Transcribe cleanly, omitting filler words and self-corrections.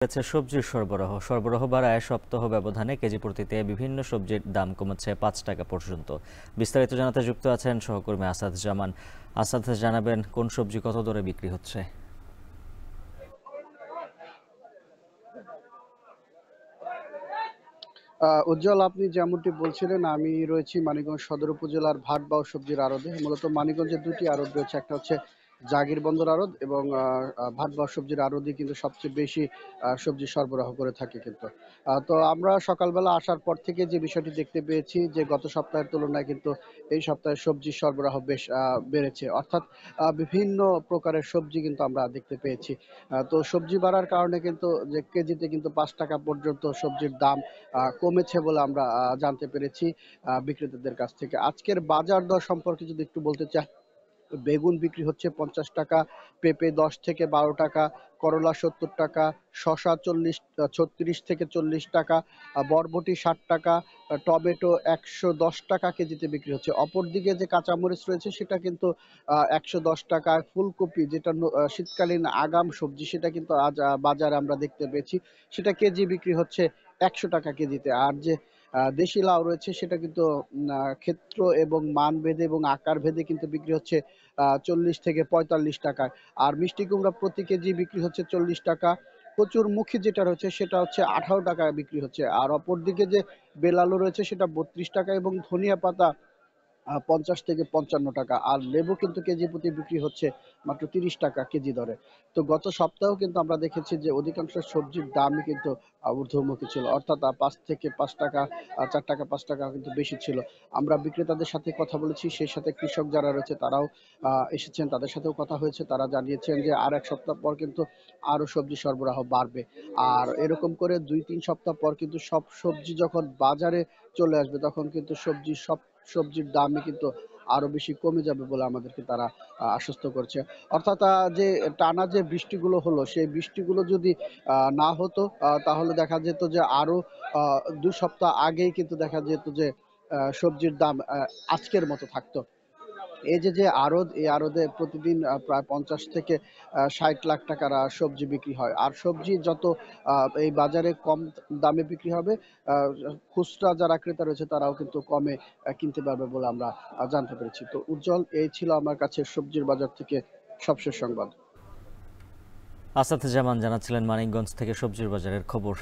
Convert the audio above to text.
বেড়েছে সবজির সরবরাহ বাড়ায় সপ্তাহ ব্যবধানে কেজি প্রতিতে বিভিন্ন সবজির দাম কমেছে ৫ টাকা পর্যন্ত। বিস্তারিত জানাতে যুক্ত আছেন সহকর্মী আসাদ জামান। আসাদ, জানাবেন কোন সবজি কত দরে বিক্রি হচ্ছে? উজ্জ্বল, আপনি যেমনটি বলছিলেন, আমি রয়েছি মানিকগঞ্জ সদর উপজেলার ভাটবাও সবজির আড়তে। মূলত মানিকগঞ্জে দুটি আড়ত রয়েছে, একটা হচ্ছে জাগির বন্দর আড়ত এবং ভাটবাও সবজির আড়তই কিন্তু সবচেয়ে বেশি সবজি সরবরাহ করে থাকে। কিন্তু তো আমরা সকালবেলা আসার পর থেকে যে বিষয়টি দেখতে পেয়েছি যে গত সপ্তাহের তুলনায় কিন্তু এই সপ্তাহে সবজির সরবরাহ বেশ বেড়েছে, অর্থাৎ বিভিন্ন প্রকারের সবজি কিন্তু আমরা দেখতে পেয়েছি। তো সবজি বাড়ার কারণে কিন্তু যে কেজিতে কিন্তু ৫ টাকা পর্যন্ত সবজির দাম কমেছে বলে আমরা জানতে পেরেছি বিক্রেতাদের কাছ থেকে। আজকের বাজার দর সম্পর্কে যদি একটু বলতে চাই, বেগুন বিক্রি হচ্ছে ৫০ টাকা, পেঁপে ১০ থেকে ১২ টাকা, করলা ৭০ টাকা, শসা ৩৬ থেকে ৪০ টাকা, বরবটি ৬০ টাকা, টমেটো ১১০ টাকা কেজিতে বিক্রি হচ্ছে। অপরদিকে যে কাঁচামরিচ রয়েছে সেটা কিন্তু ১১০ টাকায়, ফুলকপি যেটা শীতকালীন আগাম সবজি সেটা কিন্তু আজ বাজারে আমরা দেখতে পেয়েছি সেটা কেজি বিক্রি হচ্ছে ১০০ টাকা কেজিতে। আর যে দেশি লাউ রয়েছে সেটা কিন্তু ক্ষেত্র এবং মান ভেদে এবং আকার ভেদে কিন্তু বিক্রি হচ্ছে ৪০ থেকে ৪৫ টাকায়। আর মিষ্টি কুমড়া প্রতি কেজি বিক্রি হচ্ছে ৪০ টাকা। কচুরমুখী যেটা রয়েছে সেটা হচ্ছে ১৮ টাকায় বিক্রি হচ্ছে। আর অপরদিকে যে বেল আলু রয়েছে সেটা ৩২ টাকা এবং ধনিয়া পাতা ৫০ থেকে ৫৫ টাকা। আর লেবু কিন্তু কেজি প্রতি বিক্রি হচ্ছে মাত্র ৩০ টাকা কেজি দরে। তো গত সপ্তাহেও কিন্তু আমরা দেখেছি যে অধিকাংশ সবজির দামই কিন্তু ঊর্ধ্বমুখী ছিল। অর্থাৎ ৫ থেকে ৫ টাকা, ৪ টাকা ৫ টাকা কিন্তু বেশি ছিল। আমরা বিক্রেতাদের সাথে কথা বলেছি, সেই সাথে কৃষক যারা রয়েছে তারাও এসেছেন, তাদের সাথেও কথা হয়েছে। তারা জানিয়েছেন যে আর ১ সপ্তাহ পর কিন্তু আরো সবজি সরবরাহ বাড়বে। আর এরকম করে ২-৩ সপ্তাহ পর কিন্তু সব সবজি যখন বাজারে চলে আসবে তখন কিন্তু সব সবজির দামই কিন্তু আরো বেশি কমে যাবে বলে আমাদেরকে তারা আশ্বস্ত করছে। অর্থাৎ যে টানা যে বৃষ্টিগুলো হলো সেই বৃষ্টিগুলো যদি না হতো তাহলে দেখা যেত যে আরো ২ সপ্তাহ আগেই কিন্তু দেখা যেত যে সবজির দাম আজকের মতো থাকতো। যে আড়ত, এই আড়তে প্রতিদিন প্রায় ৫০ থেকে ৬০ লাখ টাকার সবজি বিক্রি হয়। আর সবজি যত এই বাজারে কম দামে বিক্রি হবে, আ খুচরা যারা ক্রেতা রয়েছে তারাও কিন্তু কমে কিনতে পারবে বলে আমরা জানতে পেরেছি। তো উজ্জ্বল, এই ছিল আমার কাছে সবজির বাজার থেকে সবশেষ সংবাদ। আসাদ জামান জানাচ্ছিলেন মানিকগঞ্জ থেকে সবজির বাজারের খবর।